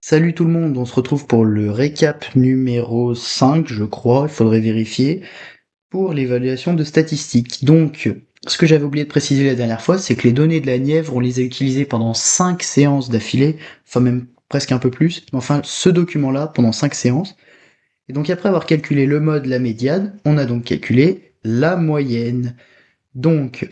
Salut tout le monde, on se retrouve pour le récap numéro 5, je crois, il faudrait vérifier, pour l'évaluation de statistiques. Donc, ce que j'avais oublié de préciser la dernière fois, c'est que les données de la Nièvre, on les a utilisées pendant 5 séances d'affilée, enfin même presque un peu plus, mais enfin ce document-là pendant 5 séances. Et donc après avoir calculé le mode, la médiane, on a donc calculé la moyenne. Donc,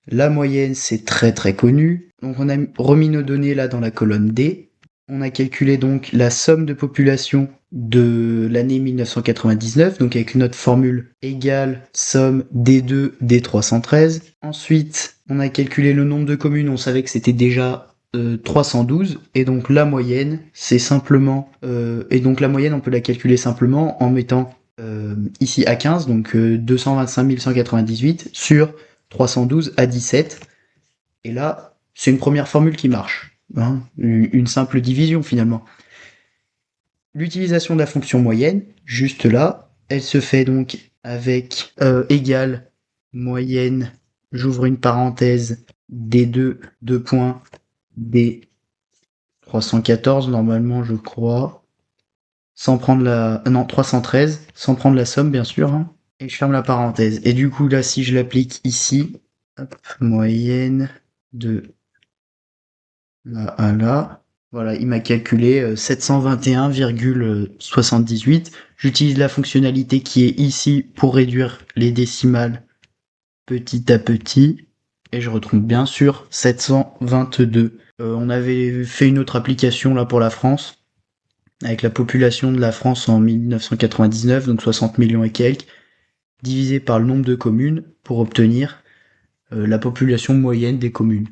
la moyenne, c'est très très connu. Donc on a remis nos données là dans la colonne D. On a calculé donc la somme de population de l'année 1999, donc avec notre formule égale somme D2, D313. Ensuite, on a calculé le nombre de communes, on savait que c'était déjà 312, et donc la moyenne, c'est simplement... et donc la moyenne, on peut la calculer simplement en mettant ici à 15, donc 225 198 sur 312 à 17. Et là, c'est une première formule qui marche. Hein, une simple division finalement. L'utilisation de la fonction moyenne, juste là, elle se fait donc avec égale moyenne, j'ouvre une parenthèse, D2, 2 points, D314 normalement je crois, sans prendre la... non, 313, sans prendre la somme bien sûr, hein, et je ferme la parenthèse. Et du coup là, si je l'applique ici, hop, moyenne de là à là, voilà, il m'a calculé 721,78. J'utilise la fonctionnalité qui est ici pour réduire les décimales petit à petit, et je retrouve bien sûr 722. On avait fait une autre application là pour la France, avec la population de la France en 1999, donc 60 millions et quelques, divisé par le nombre de communes pour obtenir la population moyenne des communes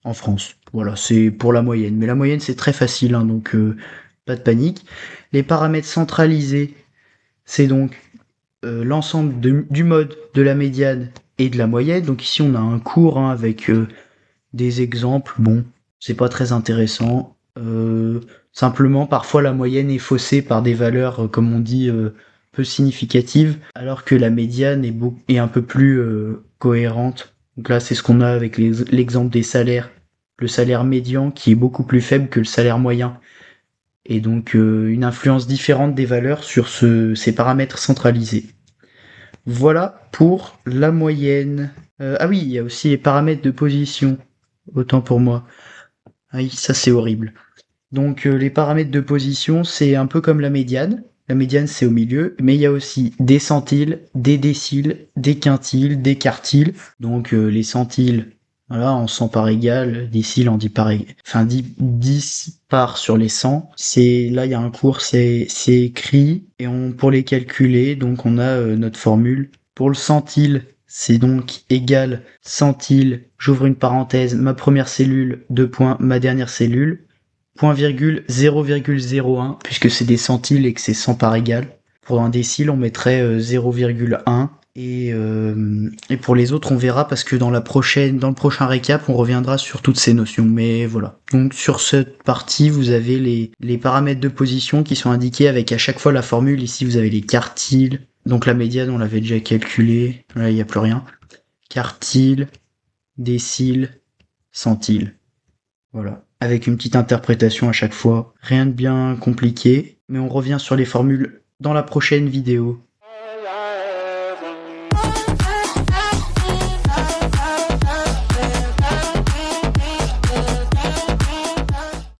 en France. Voilà, c'est pour la moyenne. Mais la moyenne, c'est très facile, hein, donc pas de panique. Les paramètres centralisés, c'est donc l'ensemble du mode, de la médiane et de la moyenne. Donc ici, on a un cours hein, avec des exemples. Bon, c'est pas très intéressant. Simplement, parfois, la moyenne est faussée par des valeurs, comme on dit, peu significatives, alors que la médiane est un peu plus cohérente. Donc là, c'est ce qu'on a avec l'exemple des salaires. Le salaire médian qui est beaucoup plus faible que le salaire moyen. Et donc une influence différente des valeurs sur ces paramètres centralisés. Voilà pour la moyenne. Ah oui, il y a aussi les paramètres de position. Autant pour moi. Ah oui, ça c'est horrible. Donc les paramètres de position, c'est un peu comme la médiane. La médiane c'est au milieu, mais il y a aussi des centiles, des déciles, des quintiles, des quartiles. Donc les centiles, voilà, en 100 par égal, déciles en 10 par égal. Enfin 10 par sur les 100. C'est là il y a un cours, c'est écrit et pour les calculer, donc on a notre formule. Pour le centile, c'est donc égal centile, j'ouvre une parenthèse, ma première cellule, 2 points, ma dernière cellule. Point virgule 0,01 puisque c'est des centiles et que c'est 100 par égal. Pour un décile, on mettrait 0,1 et pour les autres, on verra parce que dans le prochain récap, on reviendra sur toutes ces notions. Mais voilà. Donc sur cette partie, vous avez les paramètres de position qui sont indiqués avec à chaque fois la formule. Ici, vous avez les quartiles. Donc la médiane, on l'avait déjà calculé. Là, il n'y a plus rien. Quartile, décile, centile. Voilà. Avec une petite interprétation à chaque fois. Rien de bien compliqué. Mais on revient sur les formules dans la prochaine vidéo.